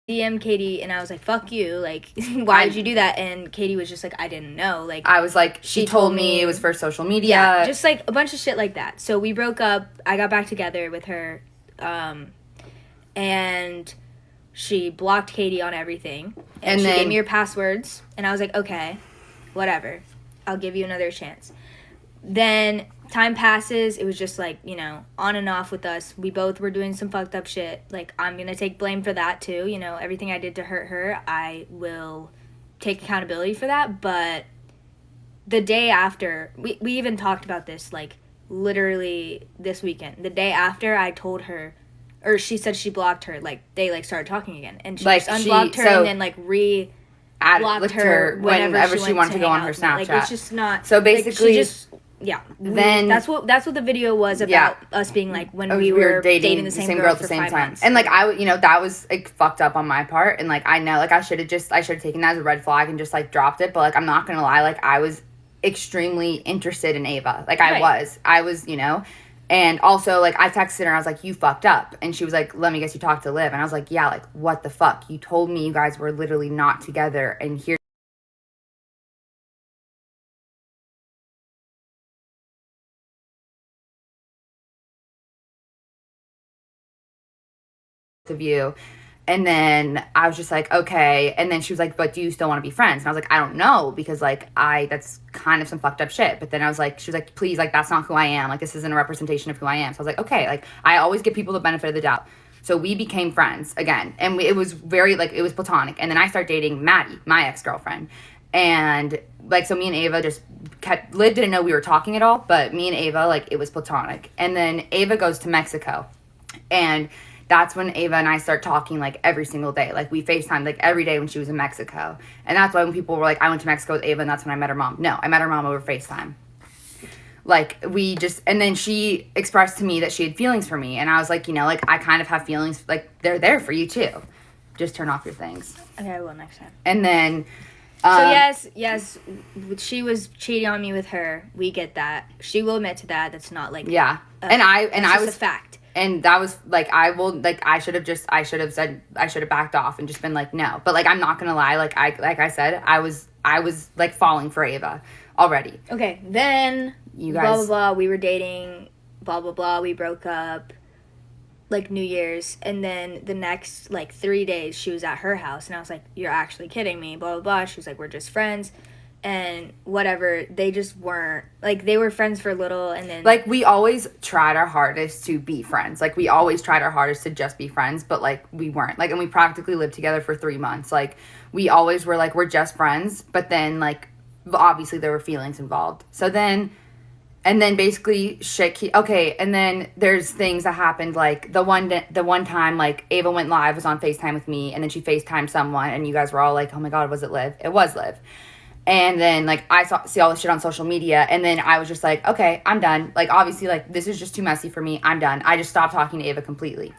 DM Katie, and I was like, fuck you, like, why would you do that? And Katie was just like, I didn't know. Like, I was like, she told me it was for social media. Yeah, just like a bunch of shit like that. So we broke up. I got back together with her, and she blocked Katie on everything. And she gave me her passwords, and I was like, okay, whatever. I'll give you another chance. Then time passes. It was just like, you know, on and off with us. We both were doing some fucked up shit. Like, I'm going to take blame for that too. You know, everything I did to hurt her, I will take accountability for that. But the day after, we even talked about this, like, literally this weekend. The day after I told her, or she said she blocked her, like, they, like, started talking again. And she like, just unblocked her and then, like, blocked her whenever she wanted to go on her Snapchat. Like, it's just not. So basically, like, she just, yeah. Then that's what the video was about. Us being like when we were dating the same girl at the same time. And like you know, that was like fucked up on my part. And like I know, like I should have taken that as a red flag and just like dropped it. But like I'm not gonna lie, like I was extremely interested in Ava. Like I was, you know. And also, like, I texted her, and I was like, you fucked up. And she was like, let me guess you talked to Liv. And I was like, yeah, like, what the fuck? You told me you guys were literally not together, and here of you. And then I was just like, okay. And then she was like, but do you still want to be friends? And I was like, I don't know, because like that's kind of some fucked up shit. But then I was like, she was like, please, like, that's not who I am. Like, this isn't a representation of who I am. So I was like, okay, like, I always give people the benefit of the doubt. So we became friends again. And it was very, like, it was platonic. And then I started dating Maddie, my ex-girlfriend. And like, so me and Ava just Liv didn't know we were talking at all, but me and Ava, like, it was platonic. And then Ava goes to Mexico. And that's when Ava and I start talking, like, every single day. Like, we FaceTimed, like, every day when she was in Mexico. And that's why when people were like, I went to Mexico with Ava, and that's when I met her mom. No, I met her mom over FaceTime. Like, and then she expressed to me that she had feelings for me. And I was like, you know, like, I kind of have feelings. Like, they're there for you, too. Just turn off your things. Okay, I will next time. And then so yes, she was cheating on me with her. We get that. She will admit to that. That's not like I was a fact. And that was like, I should have backed off and just been like, no. But like, I'm not gonna lie, like I said, I was like falling for Ava already. Okay, then you guys, blah blah blah. We were dating, blah blah blah. We broke up, like New Year's, and then the next like 3 days she was at her house, and I was like, you're actually kidding me, blah blah blah. She was like, we're just friends. And whatever, they just weren't, like, they were friends for a little, and then like, we always tried our hardest to be friends. Like, we always tried our hardest to just be friends, but like, we weren't. Like, and we practically lived together for 3 months. Like, we always were like, we're just friends, but then like, obviously there were feelings involved. So then, and then basically okay, and then there's things that happened, like the one time, like, Ava went live, was on FaceTime with me, and then she FaceTimed someone, and you guys were all like, oh my god, was it Liv? It was Liv. And then, like, I see all this shit on social media, and then I was just like, okay, I'm done. Like, obviously, like, this is just too messy for me. I'm done. I just stopped talking to Ava completely.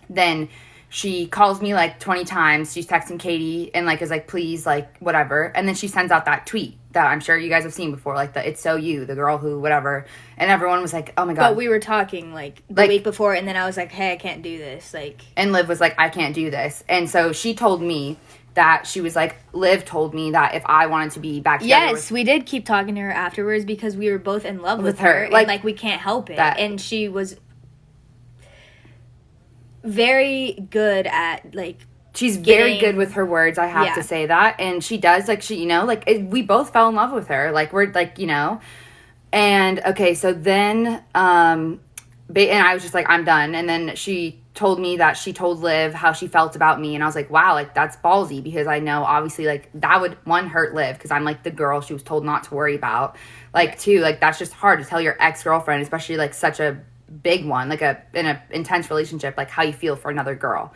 Then she calls me, like, 20 times. She's texting Katie and, like, is like, please, like, whatever. And then she sends out that tweet that I'm sure you guys have seen before, like, the It's So You, the girl who, whatever. And everyone was like, oh, my God. But we were talking, like, the week before, and then I was like, hey, I can't do this. Like, and Liv was like, I can't do this. And so she told me that she was like, Liv told me that if I wanted to be back together. Yes, we did keep talking to her afterwards because we were both in love with her. Like, we can't help it. And she was very good at, like, she's very good with her words, I have to say that. And she does, like, she, you know, like, we both fell in love with her. Like, we're, like, you know. And, okay, so then, and I was just like, I'm done. And then she told me that she told Liv how she felt about me, and I was like, wow, like, that's ballsy, because I know obviously, like, that would, one, hurt Liv, because I'm like the girl she was told not to worry about, like, two, like, that's just hard to tell your ex-girlfriend, especially like such a big one, like in a intense relationship, like, how you feel for another girl.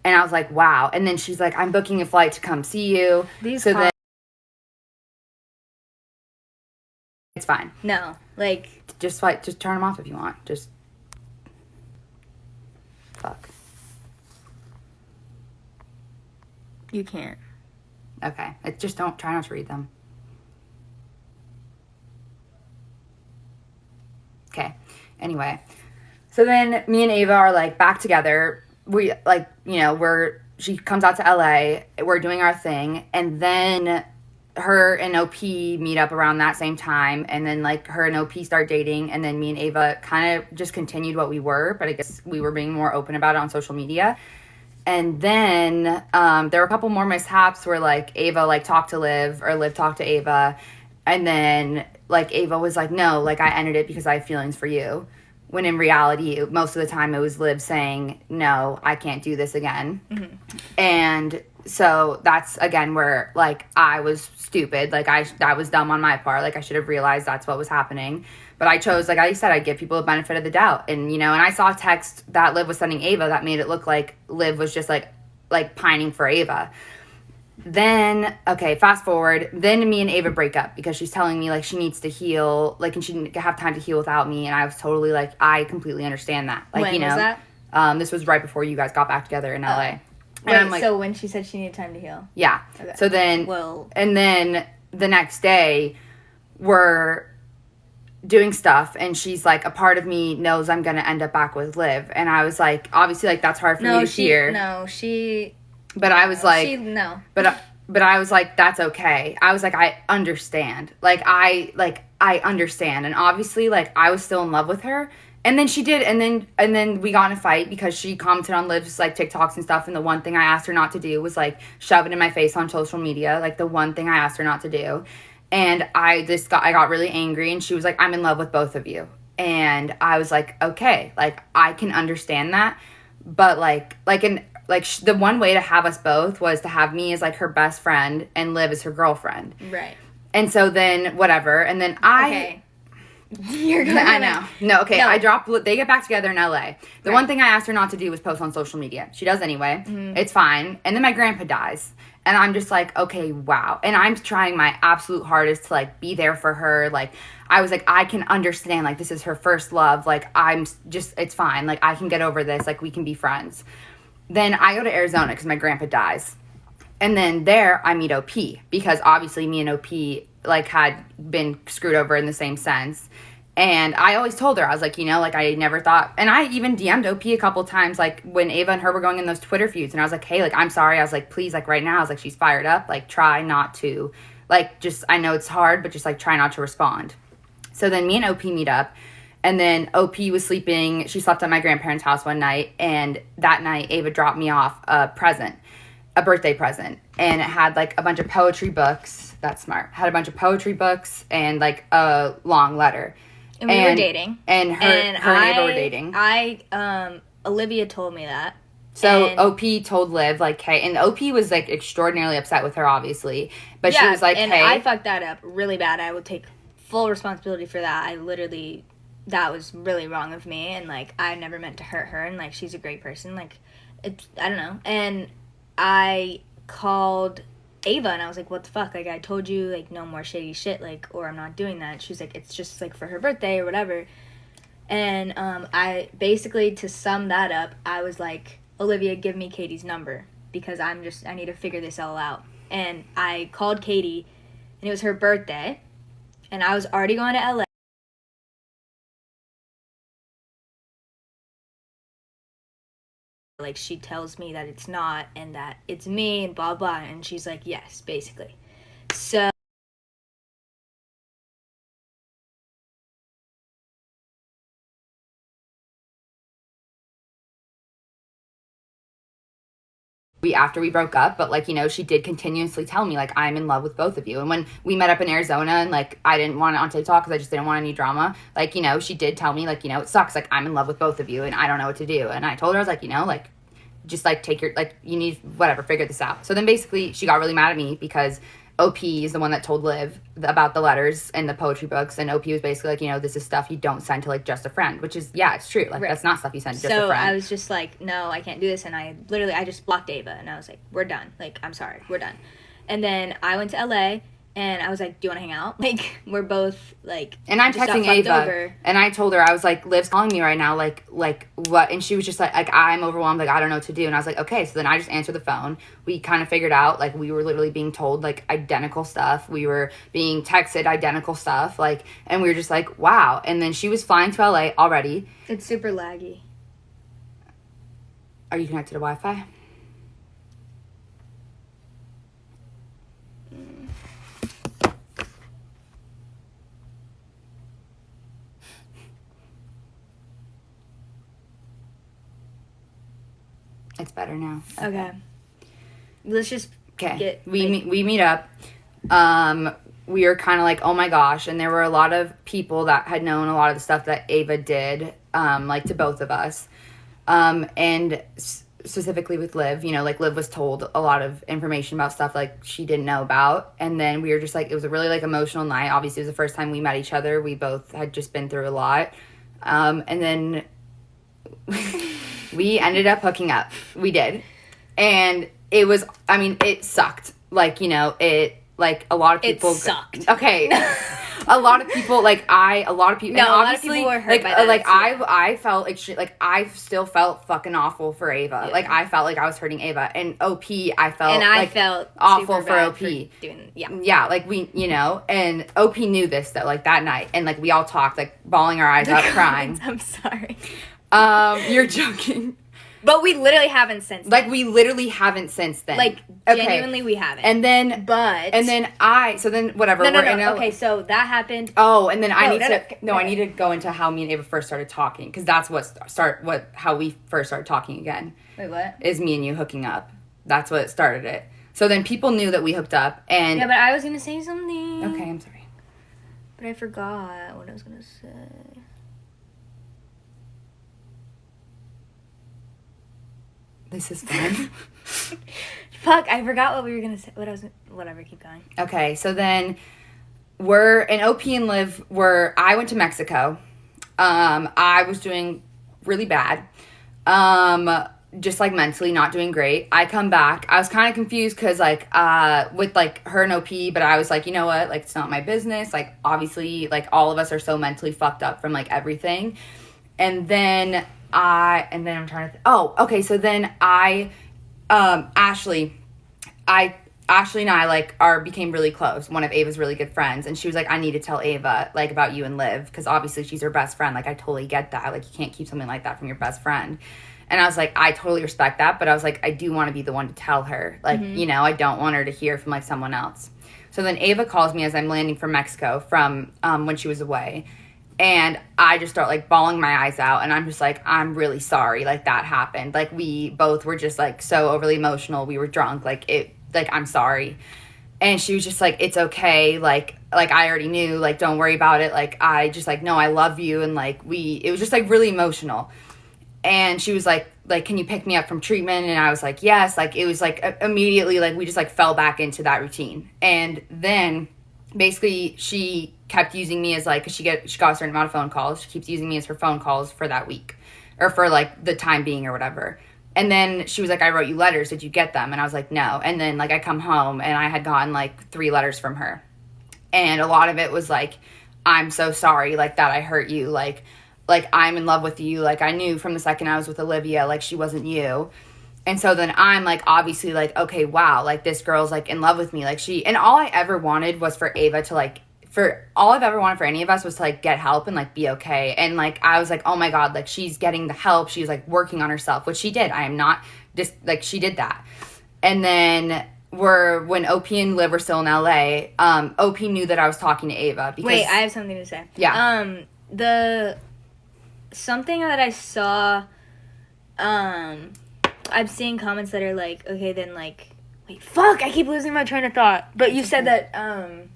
And I was like, wow. And then she's like, I'm booking a flight to come see you. Then it's fine. No, like, just turn them off if you want. Just fuck. You can't. Okay. Just don't try not to read them. Okay. Anyway. So then me and Ava are like back together. We like, you know, she comes out to LA. We're doing our thing. And then her and OP meet up around that same time. And then, like, her and OP start dating. And then me and Ava kind of just continued what we were. But I guess we were being more open about it on social media. And then there were a couple more mishaps where, like, Ava, like, talked to Liv. Or Liv talked to Ava. And then, like, Ava was like, no, like, I ended it because I have feelings for you. When in reality, most of the time it was Liv saying, no, I can't do this again. Mm-hmm. And so that's, again, where, like, I was stupid. Like, that was dumb on my part. Like, I should have realized that's what was happening. But I chose, like I said, I'd give people the benefit of the doubt. And, you know, and I saw a text that Liv was sending Ava that made it look like Liv was just, like pining for Ava. Then, okay, fast forward. Then me and Ava break up because she's telling me, like, she needs to heal, like, and she didn't have time to heal without me. And I was totally like, I completely understand that. Like, when you know, was that? This was right before you guys got back together in LA. And I'm like, so when she said she needed time to heal. Yeah. Okay. So then, and then the next day, we're doing stuff, and she's like, a part of me knows I'm gonna end up back with Liv. And I was like, obviously, like, that's hard for me to hear. But I was like, but I was like, that's okay. I was like, I understand. I understand. And obviously, like, I was still in love with her. And then she did. And then we got in a fight because she commented on Liv's, like, TikToks and stuff. And the one thing I asked her not to do was, like, shove it in my face on social media. Like, the one thing I asked her not to do. And I got really angry. And she was like, I'm in love with both of you. And I was like, okay, like, I can understand that. But, the one way to have us both was to have me as, like, her best friend and Liv as her girlfriend. Right. And so then, whatever. And then Okay. You're gonna... I know. No, okay. No. They get back together in LA. The one thing I asked her not to do was post on social media. She does anyway. Mm-hmm. It's fine. And then my grandpa dies. And I'm just like, okay, wow. And I'm trying my absolute hardest to, like, be there for her. Like, I was like, I can understand. Like, this is her first love. Like, it's fine. Like, I can get over this. Like, we can be friends. Then I go to Arizona because my grandpa dies. And then there I meet OP because obviously me and OP, like, had been screwed over in the same sense. And I always told her, I was like, you know, like, I never thought, and I even DM'd OP a couple times, like, when Ava and her were going in those Twitter feuds. And I was like, hey, like, I'm sorry. I was like, please, like, right now, I was like, she's fired up. Like, try not to, like, just, I know it's hard, but just, like, try not to respond. So then me and OP meet up. And then OP was sleeping. She slept at my grandparents' house one night. And that night, Ava dropped me off a birthday present. And it had, like, a bunch of poetry books. That's smart. Had a bunch of poetry books and, like, a long letter. And we were dating. And her and Ava were dating. Olivia told me that. So OP told Liv, like, hey, and OP was, like, extraordinarily upset with her, obviously. But she was like, hey. And I fucked that up really bad. I would take full responsibility for that. That was really wrong of me, and, like, I never meant to hurt her, and, like, she's a great person, like, I don't know, and I called Ava, and I was like, what the fuck, like, I told you, like, no more shady shit, like, or I'm not doing that. She was like, it's just, like, for her birthday, or whatever, and, I, basically, to sum that up, I was like, Olivia, give me Katie's number, because I need to figure this all out, and I called Katie, and it was her birthday, and I was already going to LA, like, she tells me that it's not and that it's me and blah blah, and she's like, yes, basically. So after we broke up, but, like, you know, she did continuously tell me, like, I'm in love with both of you. And when we met up in Arizona and, like, I didn't want it on TikTok because I just didn't want any drama, like, you know, she did tell me, like, you know, it sucks, like, I'm in love with both of you and I don't know what to do. And I told her, I was like, you know, like, just, like, take your, like, you need, whatever, figure this out. So then basically she got really mad at me because OP is the one that told Liv about the letters and the poetry books, and OP was basically like, you know, this is stuff you don't send to, like, just a friend, which is, yeah, it's true. Like, that's not stuff you send to just a friend. So I was just like, no, I can't do this, and I just blocked Ava, and I was like, we're done. Like, I'm sorry, we're done. And then I went to LA, and I was like, do you want to hang out? Like, we're both, like, and I'm texting Ava, and I told her, I was like, Liv's calling me right now, like, what? And she was just like, I'm overwhelmed, like, I don't know what to do. And I was like, okay. So then I just answered the phone. We kind of figured out, like, we were literally being told, like, identical stuff. We were being texted identical stuff, like, and we were just like, wow. And then she was flying to LA already. It's super laggy. Are you connected to Wi-Fi? better now. Okay. Let's just we meet up. We were kind of like, oh my gosh, and there were a lot of people that had known a lot of the stuff that Ava did, like to both of us, and specifically with Liv, you know, like Liv was told a lot of information about stuff like she didn't know about, and then we were just like, it was a really like emotional night. Obviously, it was the first time we met each other. We both had just been through a lot, and then we ended up hooking up. We did, and it was, I mean, it sucked. Like, you know, like a lot of people it sucked. Okay. A lot of people were hurt by that. Like I felt like I still felt fucking awful for Ava. Yeah. Like I felt like I was hurting Ava, and OP I felt awful for OP. Yeah, like we, you know, and OP knew this though, like that night, and like we all talked, like bawling our eyes out, crying. I'm sorry. You're joking. But we literally haven't since then. Like, we literally haven't since then. Like, genuinely we haven't. And then, whatever. No. Okay, so that happened. Oh, and then I need to go into how me and Ava first started talking. Because that's how we first started talking again. Wait, what? Is me and you hooking up. That's what started it. So then people knew that we hooked up, and... Yeah, but I was going to say something. Okay, I'm sorry. But I forgot what I was going to say. This is fun. Fuck, I forgot what we were going to say. Whatever, keep going. Okay, so then OP and Liv I went to Mexico. I was doing really bad. Just like mentally not doing great. I come back. I was kind of confused because like, with like her and OP, but I was like, you know what? Like, it's not my business. Like, obviously, like all of us are so mentally fucked up from like everything. And then I'm trying to so then Ashley and I like became really close, one of Ava's really good friends, and she was like, I need to tell Ava like about you and Liv, because obviously she's her best friend. Like, I totally get that, like you can't keep something like that from your best friend. And I was like, I totally respect that, but I was like, I do want to be the one to tell her, like, you know, I don't want her to hear from like someone else. So then Ava calls me as I'm landing from Mexico from when she was away. And I just start, like, bawling my eyes out. And I'm just like, I'm really sorry, like, that happened. Like, we both were just, like, so overly emotional. We were drunk. I'm sorry. And she was just like, it's okay. Like I already knew. Like, don't worry about it. Like, I just, like, no, I love you. And, like, it was just, like, really emotional. And she was like, can you pick me up from treatment? And I was like, yes. Like, it was, like, immediately, like, we just, like, fell back into that routine. And then basically she kept using me as like, cause she got a certain amount of phone calls. She keeps using me as her phone calls for that week, or for like the time being or whatever. And then she was like, I wrote you letters. Did you get them? And I was like, no. And then like I come home and I had gotten like 3 letters from her. And a lot of it was like, I'm so sorry, like that I hurt you. Like I'm in love with you. Like I knew from the second I was with Olivia, like she wasn't you. And so then I'm, like, obviously, like, okay, wow, like, this girl's, like, in love with me. Like, and all I ever wanted was for Ava to, like, all I've ever wanted for any of us was to, like, get help and, like, be okay. And, like, I was like, oh, my God, like, she's getting the help. She was, like, working on herself, which she did. I am not just, like, she did that. And then when OP and Liv were still in LA, OP knew that I was talking to Ava. Because, wait, I have something to say. Yeah. Something that I saw, I'm seeing comments that are like, okay, then like, wait, fuck, I keep losing my train of thought. But you said that, I'm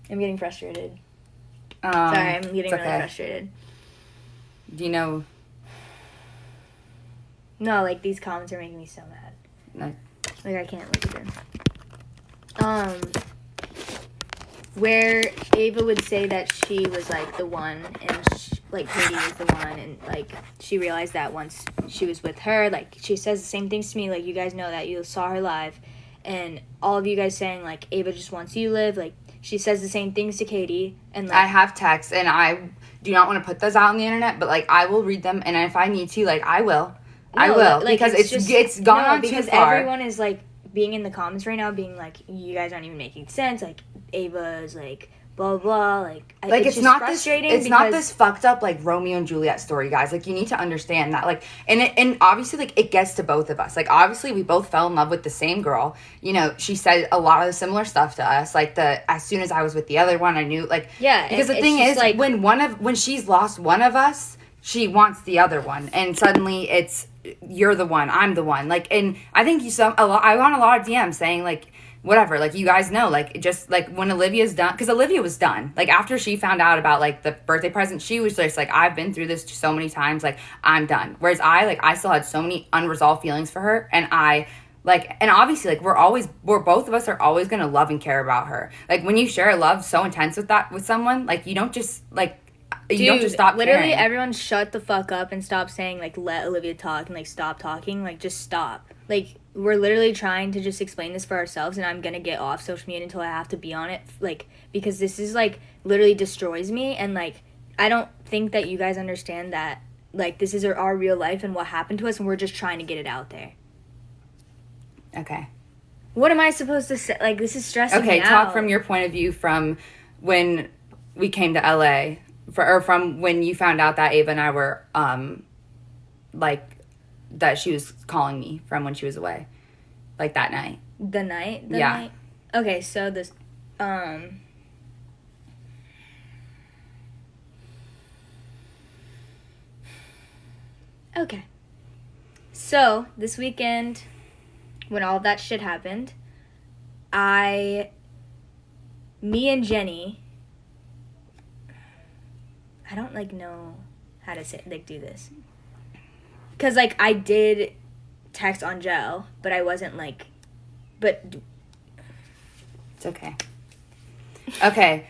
getting frustrated. Sorry, I'm getting really frustrated. Do you know? No, like, these comments are making me so mad. No. Like, I can't look at them. Where Ava would say that she was, like, the one, and, like, Katie was the one, and, like, she realized that once she was with her, like, she says the same things to me, like, you guys know that you saw her live, and all of you guys saying, like, Ava just wants you to live, like, she says the same things to Katie, and, like... I have texts, and I do not want to put those out on the internet, but, like, I will read them, and if I need to, like, I will. No, I will, like, because it's gone on too far. Because everyone is, like, being in the comments right now, being like, you guys aren't even making sense, like, Ava's, like, blah, blah, like it's not frustrating. It's not this fucked up, like, Romeo and Juliet story, guys. Like, you need to understand that. Like, and obviously, like, it gets to both of us. Like, obviously, we both fell in love with the same girl. You know, she said a lot of the similar stuff to us. Like, as soon as I was with the other one, I knew, like... Yeah. Because the thing is, like, when she's lost one of us, she wants the other one, and suddenly it's you're the one, I'm the one. Like, and I think I got a lot of DMs saying like, whatever, like, you guys know, like, just like when Olivia's done, because Olivia was done. Like, after she found out about like the birthday present, she was just like, I've been through this so many times, like, I'm done. Whereas I still had so many unresolved feelings for her, and and obviously, like, we're both of us are always gonna love and care about her. Like, when you share a love so intense with someone, like, you don't just like. Dude, you don't just stop literally caring. Everyone shut the fuck up and stop saying, like, let Olivia talk and, like, stop talking. Like, just stop. Like, we're literally trying to just explain this for ourselves, and I'm gonna get off social media until I have to be on it, like, because this is, like, literally destroys me, and, like, I don't think that you guys understand that, like, this is our real life and what happened to us, and we're just trying to get it out there. Okay. What am I supposed to say? Like, this is stressing me out. Okay, talk from your point of view from when we came to LA, or from when you found out that Ava and I were, like, that she was calling me from when she was away. Like, that night. The night? The yeah. Night? Okay, so this, okay. So, this weekend, when all of that shit happened, me and Jenny, I don't, like, know how to say, like, do this. Because, like, I did text Angel, but I wasn't, like, but... It's okay. Okay.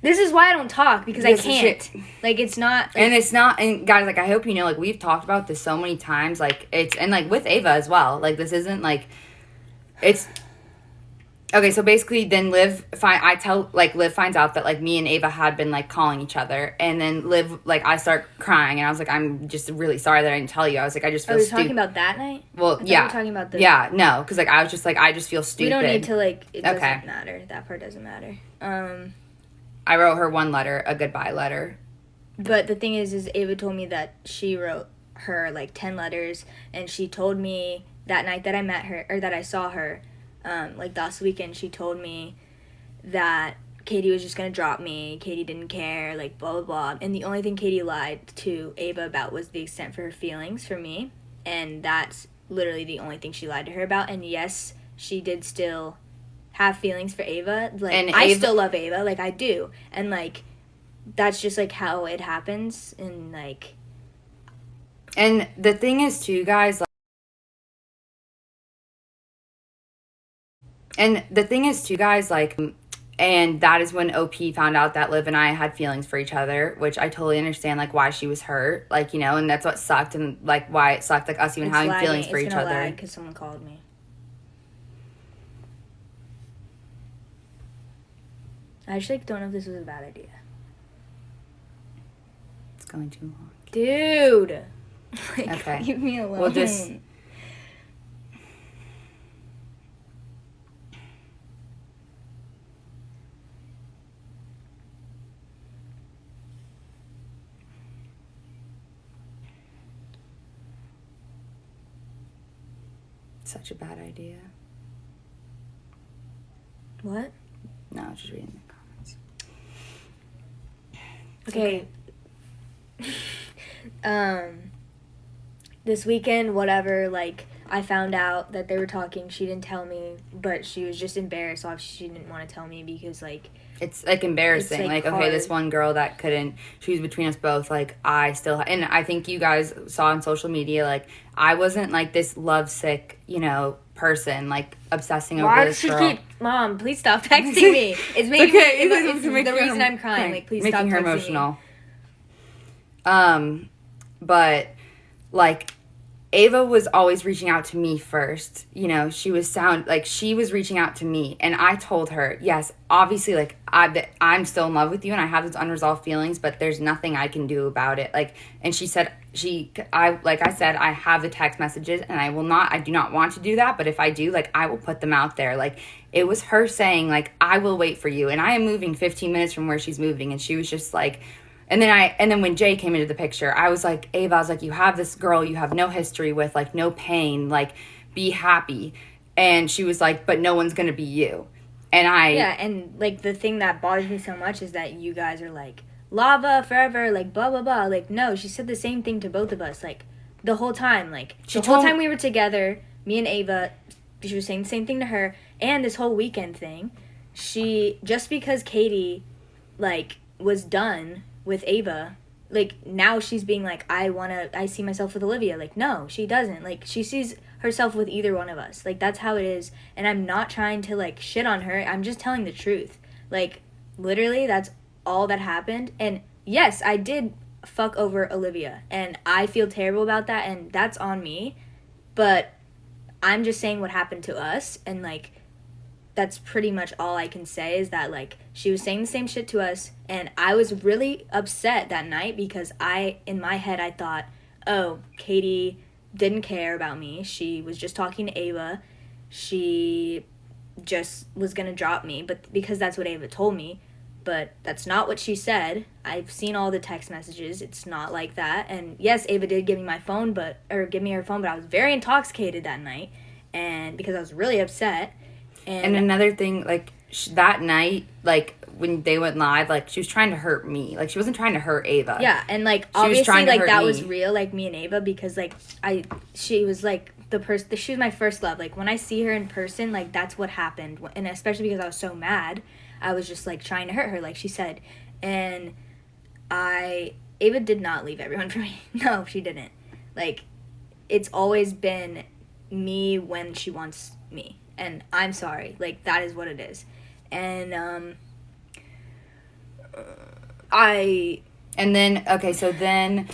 This is why I don't talk, because I can't. Like, it's not... Like, and it's not... And, guys, like, I hope you know, like, we've talked about this so many times, like, it's... And, like, with Ava as well. Like, this isn't, like... It's... Okay, so basically, then Liv finds out that, like, me and Ava had been, like, calling each other. And then Liv, like, I start crying. And I was like, I'm just really sorry that I didn't tell you. I was like, I just feel stupid. Are we talking about that night? Well, yeah. We were talking about the... Yeah, no. Because, like, I was just like, I just feel stupid. We don't need to, like... It doesn't matter. That part doesn't matter. I wrote her one letter, a goodbye letter. But the thing is Ava told me that she wrote her, like, 10 letters. And she told me that night that I met her, or that I saw her... like, last weekend, she told me that Katie was just gonna drop me. Katie didn't care, like, blah, blah, blah. And the only thing Katie lied to Ava about was the extent for her feelings for me. And that's literally the only thing she lied to her about. And yes, she did still have feelings for Ava. Like, and I still love Ava. Like, I do. And, like, that's just, like, how it happens. And, like... And the thing is, too, guys, like... And the thing is, too, guys, like, and that is when OP found out that Liv and I had feelings for each other, which I totally understand, like, why she was hurt, like, you know, and that's what sucked, and, like, why it sucked, like, us even having feelings for each other. It's gonna lag because someone called me. I actually don't know if this was a bad idea. It's going too long. Dude! Like, okay. Leave me alone. We'll just... Such a bad idea. What? No, I was just reading the comments. Okay. This weekend, whatever, like, I found out that they were talking. She didn't tell me, but she was just embarrassed. Obviously, she didn't want to tell me because, like... It's, like, embarrassing. It's, like, okay, this one girl that couldn't... She was between us both. Like, I still... And I think you guys saw on social media, like, I wasn't, like, this lovesick, you know, person, like, obsessing over this girl. Why does she keep... Mom, please stop texting me. It's making me... It's the reason I'm crying. Like, please stop texting me. Making her emotional. But, like... Ava was always reaching out to me first. You know, she was reaching out to me. And I told her, yes, obviously, like, I'm still in love with you and I have those unresolved feelings, but there's nothing I can do about it. Like, and she said, like I said, I have the text messages and I do not want to do that. But if I do, like, I will put them out there. Like, it was her saying, like, I will wait for you. And I am moving 15 minutes from where she's moving. And she was just like... And then when Jay came into the picture, I was like, Ava, I was like, you have this girl you have no history with, like, no pain, like, be happy. And she was like, but no one's going to be you. And Yeah, and, like, the thing that bothers me so much is that you guys are like, lava forever, like, blah, blah, blah. Like, no, she said the same thing to both of us, like, the whole time. Like, the whole time we were together, me and Ava, she was saying the same thing to her, and this whole weekend thing, just because Katie, like, was done with Ava, like, now she's being like, I see myself with Olivia. Like, no, she doesn't. Like, she sees herself with either one of us. Like, that's how it is, and I'm not trying to, like, shit on her. I'm just telling the truth. Like, literally, that's all that happened. And yes, I did fuck over Olivia, and I feel terrible about that, and that's on me. But I'm just saying what happened to us, and, like, that's pretty much all I can say is that, like, she was saying the same shit to us, and I was really upset that night because in my head, I thought, oh, Katie didn't care about me. She was just talking to Ava. She just was going to drop me, but because that's what Ava told me. But that's not what she said. I've seen all the text messages. It's not like that. And yes, Ava did give me her phone, but I was very intoxicated that night, and because I was really upset. And another thing, like, that night, like, when they went live, like, she was trying to hurt me. Like, she wasn't trying to hurt Ava. Yeah, and, like, obviously, like, that was real, like, me and Ava, because, like, she was, like, she was my first love. Like, when I see her in person, like, that's what happened. And especially because I was so mad, I was just, like, trying to hurt her, like she said. And Ava did not leave everyone for me. No, she didn't. Like, it's always been me when she wants me. And I'm sorry. Like, that is what it is. And, so then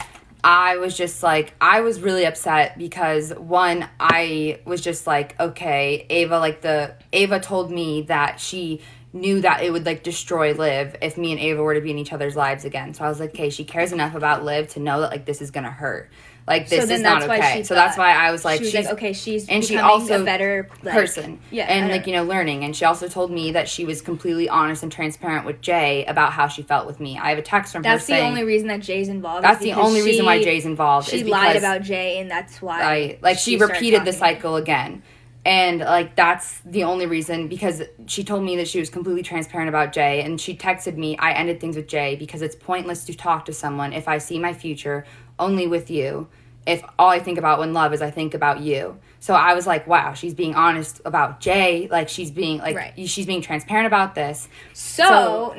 I was just, like, I was really upset because, one, I was just, like, okay, Ava told me that she knew that it would, like, destroy Liv if me and Ava were to be in each other's lives again. So I was like, okay, she cares enough about Liv to know that, like, this is gonna hurt. Like, this is not okay. So that's why I was like, she's like, okay, she's and becoming she also a better, like, person. Yeah. And, like, you know, learning. And she also told me that she was completely honest and transparent with Jay about how she felt with me. I have a text from her saying... That's the only reason that Jay's involved. That's the only reason why Jay's involved. She lied about Jay, and that's why... she repeated the cycle again. And, like, that's the only reason, because she told me that she was completely transparent about Jay, and she texted me, I ended things with Jay because it's pointless to talk to someone if I see my future only with you. If all I think about when love is I think about you. So I was like, wow, she's being honest about Jay. Like, she's being, like, right. She's being transparent about this. So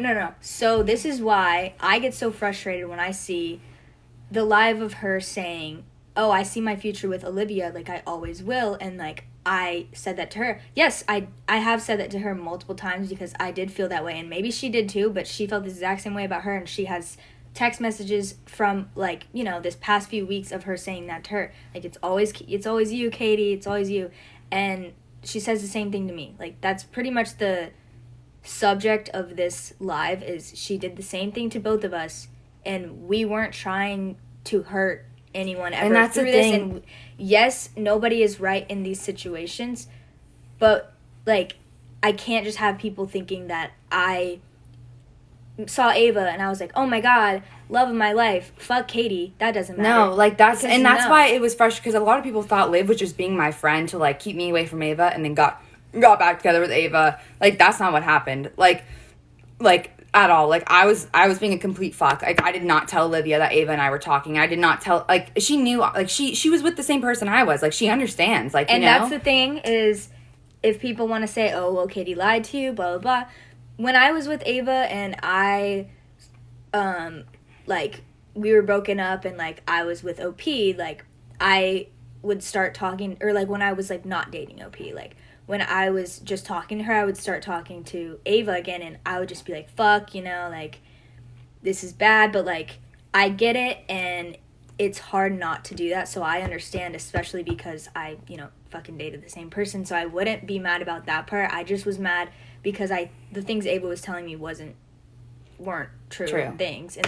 this is why I get so frustrated when I see the live of her saying, oh, I see my future with Olivia, like I always will, and, like, I said that to her. Yes, I have said that to her multiple times because I did feel that way, and maybe she did too, but she felt the exact same way about her, and she has text messages from, like, you know, this past few weeks of her saying that to her. Like, it's always you, Katie, it's always you. And she says the same thing to me. Like, that's pretty much the subject of this live, is she did the same thing to both of us, and we weren't trying to hurt anyone ever. And that's through the this. thing. And yes, nobody is right in these situations, but, like, I can't just have people thinking that I saw Ava and I was like, oh my god, love of my life, fuck Katie, that doesn't matter. No, like, that's why it was frustrating, because a lot of people thought Liv was just being my friend to, like, keep me away from Ava, and then got back together with Ava. Like, that's not what happened. Like at all. Like, I was being a complete fuck. Like, I did not tell Olivia that Ava and I were talking. I did not tell, like, she knew, like, she was with the same person I was. Like, she understands, like, and you know? That's the thing, is if people want to say, oh, well, Katie lied to you, blah, blah, blah. When I was with Ava and I, like, we were broken up and, like, I was with OP, like, I would start talking, or, like, when I was, like, not dating OP, like, when I was just talking to her, I would start talking to Ava again, and I would just be like, fuck, you know, like, this is bad, but, like, I get it, and it's hard not to do that, so I understand, especially because I, you know, fucking dated the same person, so I wouldn't be mad about that part. I just was mad because the things Ava was telling me weren't true things, and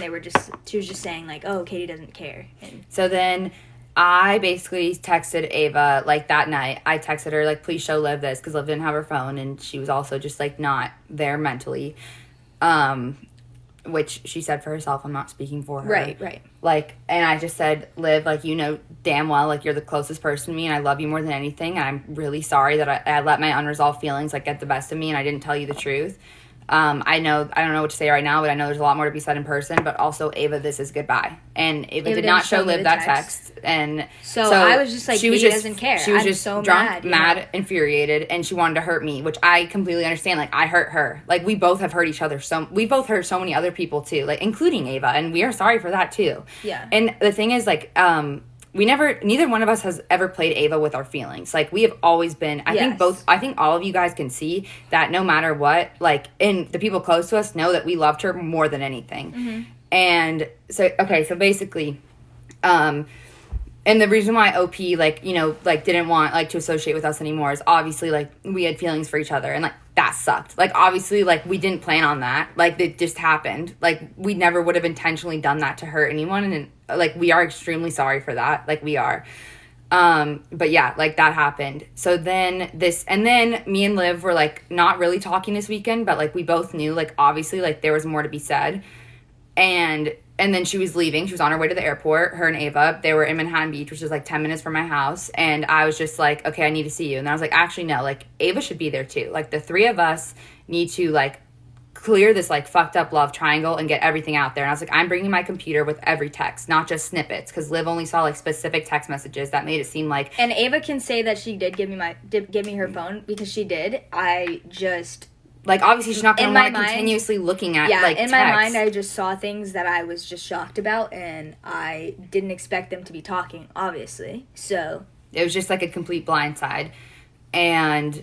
she was just saying, like, oh, Katie doesn't care. And so then I basically texted Ava, like, that night. I texted her, like, please show Liv this, because Liv didn't have her phone, and she was also just, like, not there mentally. Which she said for herself, I'm not speaking for her. Right. Like, and I just said, Liv, like, you know damn well, like, you're the closest person to me, and I love you more than anything, and I'm really sorry that I let my unresolved feelings, like, get the best of me, and I didn't tell you the truth. I don't know what to say right now, but I know there's a lot more to be said in person. But also, Ava, this is goodbye. And Ava did not show Liv that text. And so I was just like, she doesn't care. She was just so drunk, mad, infuriated, and she wanted to hurt me, which I completely understand. Like, I hurt her. Like, we both have hurt each other. We both hurt so many other people too, like including Ava, and we are sorry for that too. Yeah. And the thing is, like, neither one of us has ever played Ava with our feelings. Like, we have always been, I think all of you guys can see that no matter what, like, and the people close to us know that we loved her more than anything. Mm-hmm. And so, okay, so basically, and the reason why OP, like, you know, like, didn't want, like, to associate with us anymore is obviously, like, we had feelings for each other, and, like, that sucked. Like, obviously, like, we didn't plan on that. Like, it just happened. Like, we never would have intentionally done that to hurt anyone, and, like, we are extremely sorry for that. Like, we are. But yeah, like, that happened. So then me and Liv were, like, not really talking this weekend, but, like, we both knew, like, obviously, like, there was more to be said. And then she was leaving. She was on her way to the airport, her and Ava. They were in Manhattan Beach, which is, like, 10 minutes from my house. And I was just like, okay, I need to see you. And then I was like, actually, no, like, Ava should be there, too. Like, the three of us need to, like, clear this, like, fucked up love triangle and get everything out there. And I was like, I'm bringing my computer with every text, not just snippets, because Liv only saw, like, specific text messages that made it seem like... And Ava can say that she did give me her phone, because she did. I just... Like, obviously, she's not going to want to continuously looking at, like, text. My mind, I just saw things that I was just shocked about, and I didn't expect them to be talking, obviously. So... It was just, like, a complete blindside. And,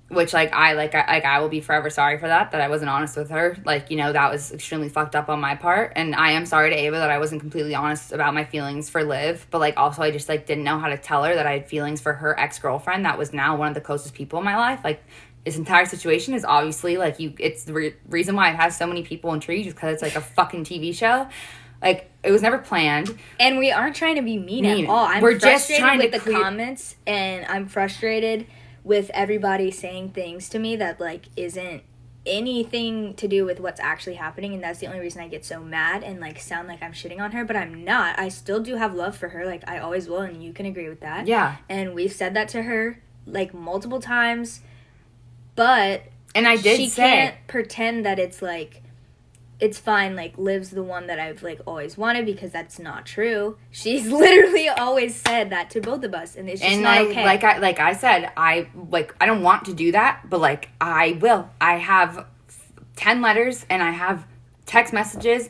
which, I will be forever sorry for that I wasn't honest with her. Like, you know, that was extremely fucked up on my part. And I am sorry to Ava that I wasn't completely honest about my feelings for Liv. But, like, also I just, like, didn't know how to tell her that I had feelings for her ex-girlfriend that was now one of the closest people in my life. Like... This entire situation is obviously, like, it's the reason why it has so many people intrigued is because it's, like, a fucking TV show. Like, it was never planned. And we aren't trying to be mean at all. We're just trying with the comments, and I'm frustrated with everybody saying things to me that, like, isn't anything to do with what's actually happening, and that's the only reason I get so mad and, like, sound like I'm shitting on her, but I'm not. I still do have love for her. Like, I always will, and you can agree with that. Yeah. And we've said that to her, like, multiple times. But she can't pretend that it's, like, it's fine, like, Liv's the one that I've, like, always wanted, because that's not true. She's literally always said that to both of us, and it's just not okay. Like I said, I don't want to do that, but, like, I will. I have 10 letters, and I have text messages,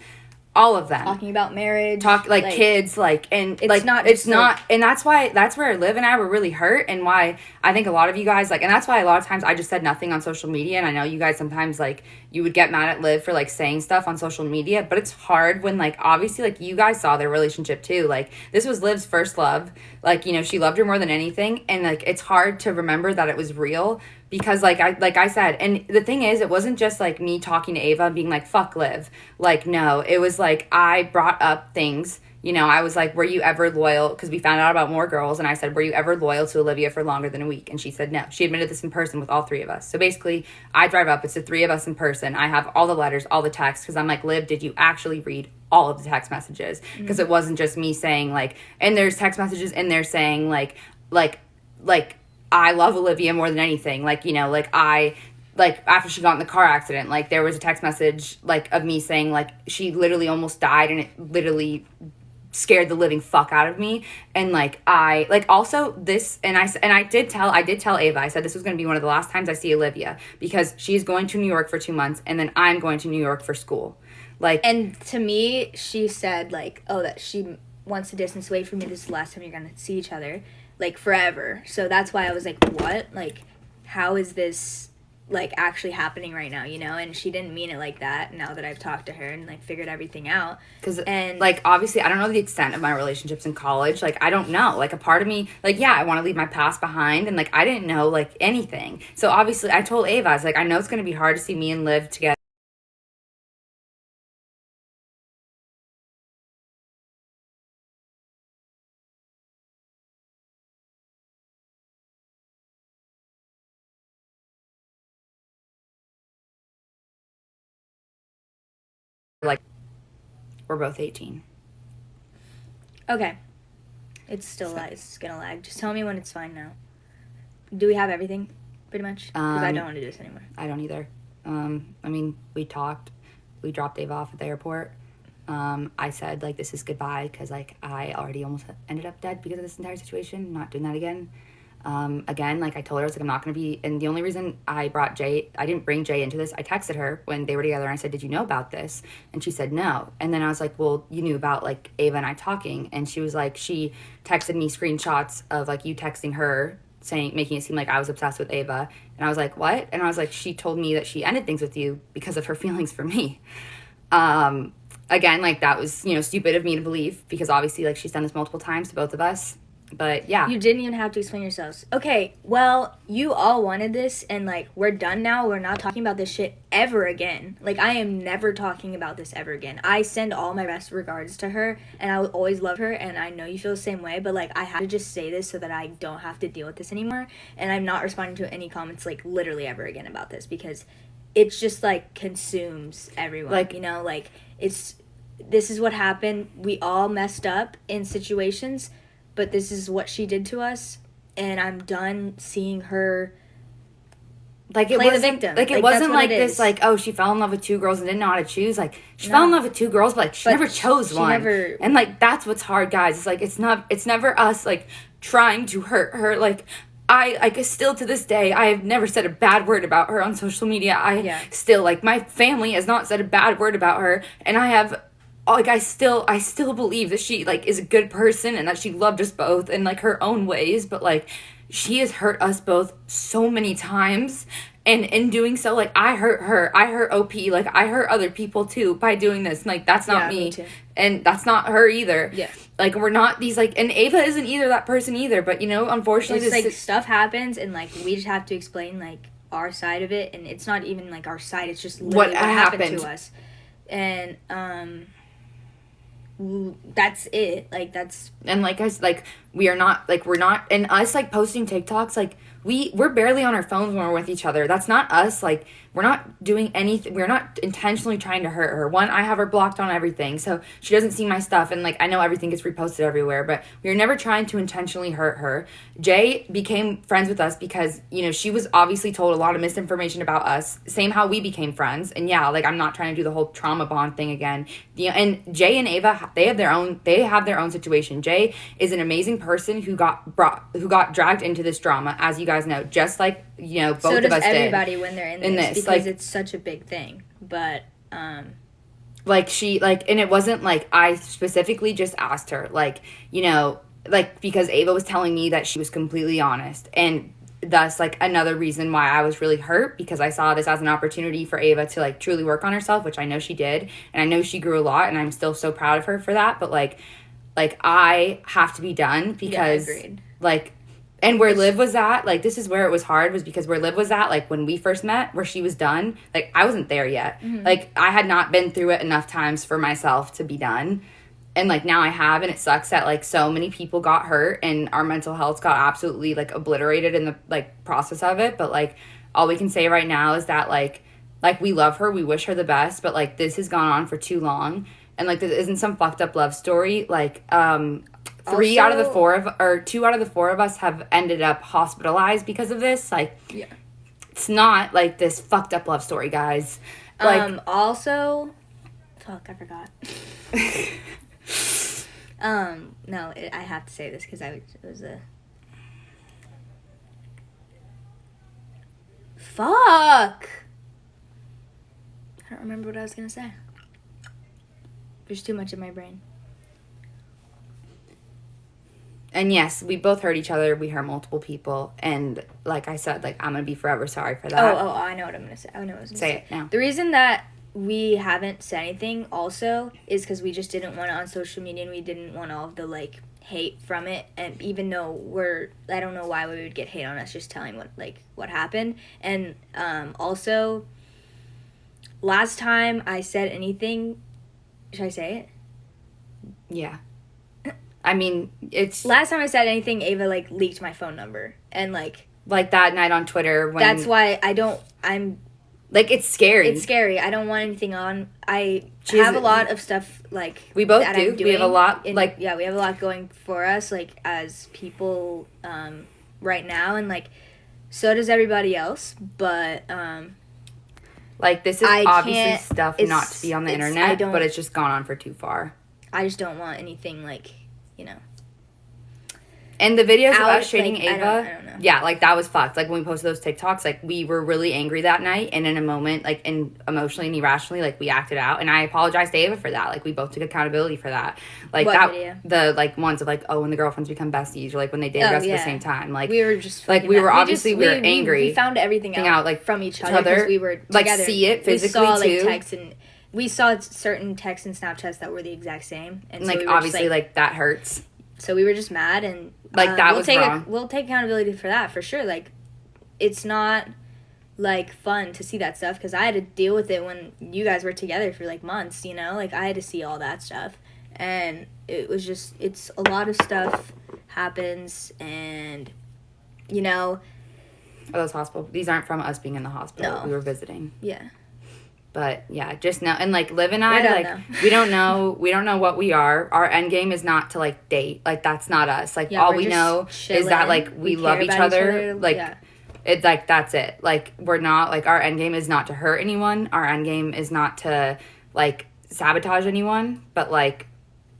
all of them. Talking about marriage. Kids, like, and, it's like, not it's not, and that's where Liv and I were really hurt, and why I think a lot of you guys, like, and that's why a lot of times I just said nothing on social media, and I know you guys sometimes, like, you would get mad at Liv for, like, saying stuff on social media, but it's hard when, like, obviously, like, you guys saw their relationship too, like, this was Liv's first love, like, you know, she loved her more than anything, and, like, it's hard to remember that it was real, because, like I said, and the thing is, it wasn't just, like, me talking to Ava and being like, fuck Liv. Like, no, it was, like, I brought up things, you know, I was like, were you ever loyal, because we found out about more girls, and I said, were you ever loyal to Olivia for longer than a week? And she said no. She admitted this in person with all three of us. So basically, I drive up, it's the three of us in person, I have all the letters, all the texts, because I'm like, Liv, did you actually read all of the text messages? Because it wasn't just me saying, like, and there's text messages in there saying, like, I love Olivia more than anything. Like, you know, like, after she got in the car accident, like, there was a text message, like, of me saying, like, she literally almost died, and it literally scared the living fuck out of me. And, like, also this, and I did tell Ava, I said this was going to be one of the last times I see Olivia, because she's going to New York for 2 months, and then I'm going to New York for school. Like, and to me, she said, like, oh, that she wants to distance away from me. This is the last time you're going to see each other. Like, forever. So that's why I was like, what? Like, how is this, like, actually happening right now, you know? And she didn't mean it like that, now that I've talked to her and, like, figured everything out. Because, like, obviously, I don't know the extent of my relationships in college. Like, I don't know. Like, a part of me, like, yeah, I want to leave my past behind, and, like, I didn't know, like, anything. So, obviously, I told Ava, I was like, I know it's going to be hard to see me and Liv together. Like, we're both 18. Okay. It's it's gonna lag. Just tell me when it's fine now. Do we have everything, pretty much? Because I don't want to do this anymore. I don't either. I mean, we talked. We dropped Ava off at the airport. I said, like, this is goodbye because, like, I already almost ended up dead because of this entire situation. I'm not doing that again. Again, like, I told her, I was like, I'm not going to be, and the only reason I didn't bring Jay into this, I texted her when they were together and I said, did you know about this? And she said, no. And then I was like, well, you knew about, like, Ava and I talking. And she was like, she texted me screenshots of, like, you texting her, making it seem like I was obsessed with Ava. And I was like, what? And I was like, she told me that she ended things with you because of her feelings for me. Again, like, that was, you know, stupid of me to believe because obviously, like, she's done this multiple times to both of us. But yeah. You didn't even have to explain yourselves. Okay, well, you all wanted this, and, like, we're done now. We're not talking about this shit ever again. Like, I am never talking about this ever again. I send all my best regards to her, and I will always love her, and I know you feel the same way, but, like, I had to just say this so that I don't have to deal with this anymore, and I'm not responding to any comments, like, literally ever again about this, because it's just, like, consumes everyone. Like, you know, like, this is what happened. We all messed up in situations, but this is what she did to us, and I'm done seeing her like it play wasn't the victim. Like it wasn't like this like, oh, she fell in love with two girls and didn't know how to choose. Like she fell in love with two girls, but like she never chose one. And like that's what's hard, guys. It's like it's never us like trying to hurt her. Like I like still to this day I have never said a bad word about her on social media. Still like my family has not said a bad word about her, and I have like I still believe that she like is a good person and that she loved us both in like her own ways, but like she has hurt us both so many times, and in doing so, like I hurt her, I hurt OP, like I hurt other people too by doing this. And, like that's not me and that's not her either. Like we're not these like, and Ava isn't either that person either, but you know, unfortunately it's like stuff happens and like we just have to explain like our side of it, and it's not even like our side, it's just literally what happened to us. And that's it. Like that's, and like us, like we're not and us like posting TikToks, like we're barely on our phones when we're with each other. That's not us. Like we're not doing anything. We're not intentionally trying to hurt her. One, I have her blocked on everything, so she doesn't see my stuff. And like I know everything gets reposted everywhere, but we were never trying to intentionally hurt her. Jay became friends with us because you know she was obviously told a lot of misinformation about us. Same how we became friends. And yeah, like I'm not trying to do the whole trauma bond thing again. And Jay and Ava, they have their own situation. Jay is an amazing person who got dragged into this drama, as you guys know, just like you know both of us did. So does everybody when they're in this because like, it's such a big thing. But like she like, and it wasn't like I specifically just asked her, like you know, like because Ava was telling me that she was completely honest, and thus like another reason why I was really hurt, because I saw this as an opportunity for Ava to like truly work on herself, which I know she did, and I know she grew a lot, and I'm still so proud of her for that. But like I have to be done because like, and where Liv was at, like this is where it was hard, was because where Liv was at, like when we first met, where she was done, like I wasn't there yet. Like I had not been through it enough times for myself to be done. And like now I have, and it sucks that like so many people got hurt and our mental health got absolutely like obliterated in the like process of it. But like all we can say right now is that like we love her, we wish her the best, but like this has gone on for too long, and like this isn't some fucked up love story. Like 2 out of the 4 of us have ended up hospitalized because of this. Like it's not like this fucked up love story, guys. Like also fuck, I forgot. No, I have to say this because it was a fuck. I don't remember what I was gonna say. There's too much in my brain. And yes, we both hurt each other. We hurt multiple people, and like I said, like I'm gonna be forever sorry for that. Oh, I know what I'm gonna say. I know what I was gonna say. Say it now. The reason that we haven't said anything also is because we just didn't want it on social media, and we didn't want all of the like hate from it. And even though I don't know why we would get hate on us just telling what happened. And also last time I said anything, should I say it? Yeah. I mean, it's last time I said anything, Ava like leaked my phone number, and like that night on Twitter when that's why I'm like, it's scary. It's scary. I don't want anything on. I have a lot of stuff, like... We both do. We have a lot, like... Yeah, we have a lot going for us, like, as people right now. And, like, so does everybody else. But, Like, this is obviously stuff not to be on the internet, but it's just gone on for too far. I just don't want anything, like, you know. And the videos of us shading Ava, I don't know. Yeah, like, that was fucked. Like, when we posted those TikToks, like, we were really angry that night, and in a moment, like, and emotionally and irrationally, like, we acted out, and I apologized to Ava for that. Like, we both took accountability for that. Like, what video? The, like, ones of, like, when the girlfriends become besties, or, like, when they dated us at the same time. Like, we were just, like, we were obviously, we were angry. We found everything out, like, from each other, because we were together. Like, see it physically, we saw, too. like, texts, and we saw certain texts and Snapchats that were the exact same. And like, so we obviously, just, like, that hurts. So we were just mad, and like, that was wrong. We'll take accountability for that, for sure. Like, it's not, like, fun to see that stuff, because I had to deal with it when you guys were together for, like, months, you know? Like, I had to see all that stuff, and it was just, it's a lot of stuff happens, and, you know. Those hospital, these aren't from us being in the hospital. No. We were visiting. Yeah. But, yeah, just now, and, like, Liv and I, like, we don't know what we are. Our end game is not to, like, date. Like, that's not us. Like, all we know is that, like, we love each other. Like, it's, like, that's it. Like, we're not, like, our end game is not to hurt anyone. Our end game is not to, like, sabotage anyone. But, like,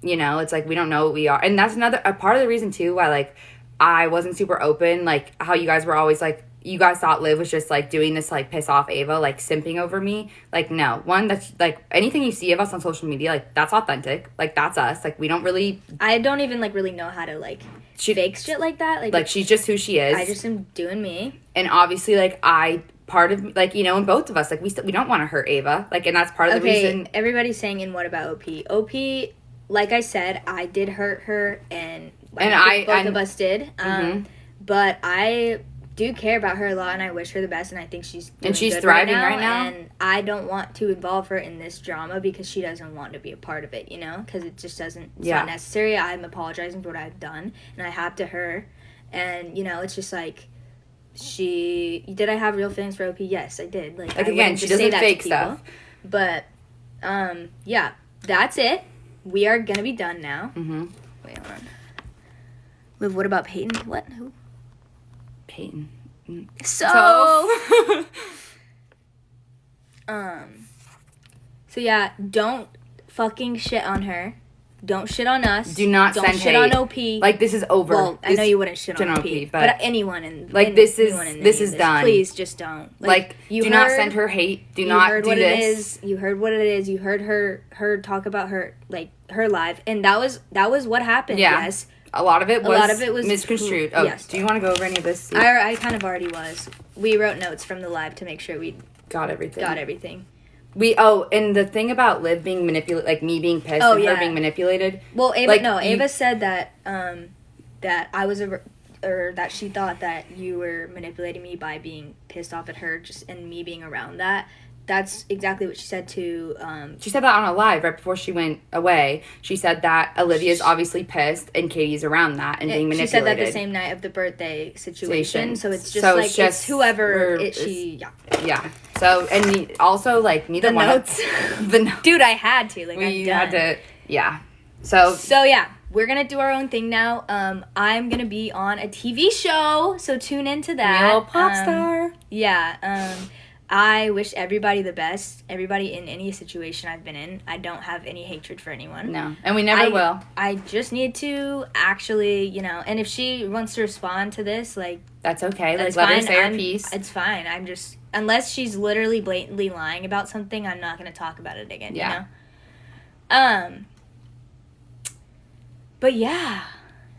you know, it's, like, we don't know what we are. And that's a part of the reason, too, why, like, I wasn't super open. Like, how you guys were always, like, you guys thought Liv was just, like, doing this, like, piss off Ava, like, simping over me. Like, no. One, that's, like, anything you see of us on social media, like, that's authentic. Like, that's us. Like, we don't really... I don't even, like, really know how to, like, fake shit like that. Like, she's just who she is. I just am doing me. And obviously, like, part of, like, you know, and both of us, like, we don't want to hurt Ava. Like, and that's part of the reason... Everybody's saying, and what about OP? OP, like I said, I did hurt her, and both of us did. But I... do care about her a lot, and I wish her the best, and I think she's doing good thriving right now. And I don't want to involve her in this drama because she doesn't want to be a part of it, you know, because it just doesn't. It's not necessary. I'm apologizing for what I've done, and I have to her, and you know, it's just like did I have real feelings for OP? Yes, I did. Like again, she doesn't fake stuff. But yeah, that's it. We are gonna be done now. Wait, hold on. Liv, what about Peyton? What? Who? Peyton. So yeah, don't fucking shit on her. Don't shit on us. Do not don't send shit hate. on OP. Like, this is over. Well, I know you wouldn't shit on OP, but anyone in like this is done. Please just don't. Like do not send her hate. Do not do this. You heard what it is. You heard her talk about her, like, her live, and that was what happened. Yeah. Yes. A lot of it was misconstrued. Oh, yes. Do you want to go over any of this? I kind of already was. We wrote notes from the live to make sure we got everything. And the thing about Liv being manipulated, like me being pissed and her being manipulated. Well, Ava said that that I was or that she thought that you were manipulating me by being pissed off at her, just and me being around that. That's exactly what she said to... she said that on a live right before she went away. She said that Olivia's obviously pissed and Katie's around that and being manipulated. She said that the same night of the birthday situation. So it's just it's whoever... Yeah. So, and also, like, neither the one... Notes. The notes. Dude, I had to. Like, we had to... Yeah. So, yeah. We're going to do our own thing now. I'm going to be on a TV show, so tune into that. Real pop star. Yeah. I wish everybody the best. Everybody in any situation I've been in. I don't have any hatred for anyone. No. And we never will. I just need to actually, you know, and if she wants to respond to this, like... That's okay. Like, let her say her piece. It's fine. I'm just... Unless she's literally blatantly lying about something, I'm not going to talk about it again, you know? But yeah.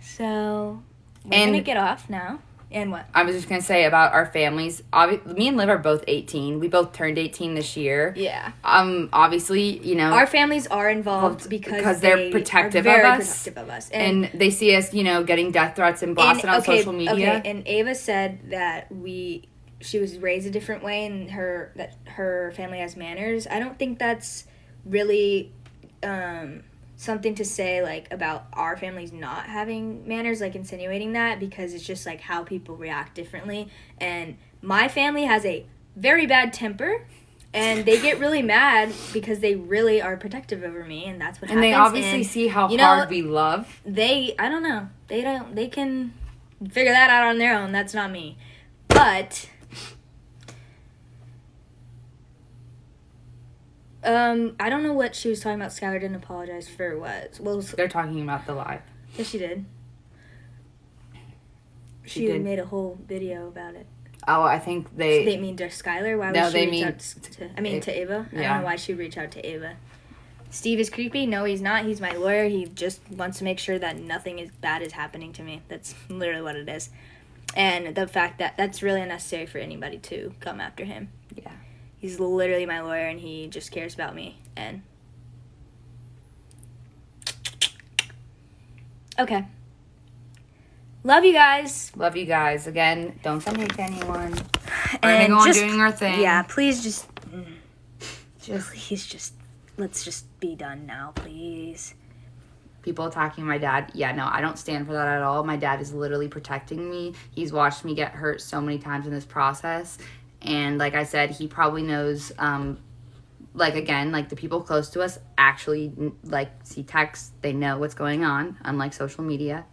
So, we're going to get off now. And what? I was just going to say about our families. Me and Liv are both 18. We both turned 18 this year. Yeah. Obviously, you know. Our families are involved because they're protective of us. And they see us, you know, getting death threats and blasted on social media. Okay, and Ava said that she was raised a different way and that her family has manners. I don't think that's really... something to say, like, about our families not having manners, like, insinuating that, because it's just, like, how people react differently. And my family has a very bad temper, and they get really mad because they really are protective over me, and that's what happens. And they obviously see how hard we love. I don't know. They can figure that out on their own. That's not me. But... I don't know what she was talking about. Skylar didn't apologize for what. Well, they're talking about the live. Yes, she did. She did. made a whole video about it. Oh, I think they... So they mean to Skylar? Why would she reach out to Ava? Yeah. I don't know why she'd reach out to Ava. Steve is creepy? No, he's not. He's my lawyer. He just wants to make sure that nothing bad is happening to me. That's literally what it is. And the fact that that's really unnecessary for anybody to come after him. Yeah. He's literally my lawyer, and he just cares about me. And okay. Love you guys. Love you guys. Again, don't send hate to anyone. We're And gonna go just, on doing our thing. Yeah, please let's just be done now, please. People attacking my dad. Yeah, no, I don't stand for that at all. My dad is literally protecting me. He's watched me get hurt so many times in this process. And like I said, he probably knows, again, the people close to us actually, see texts. They know what's going on, unlike social media.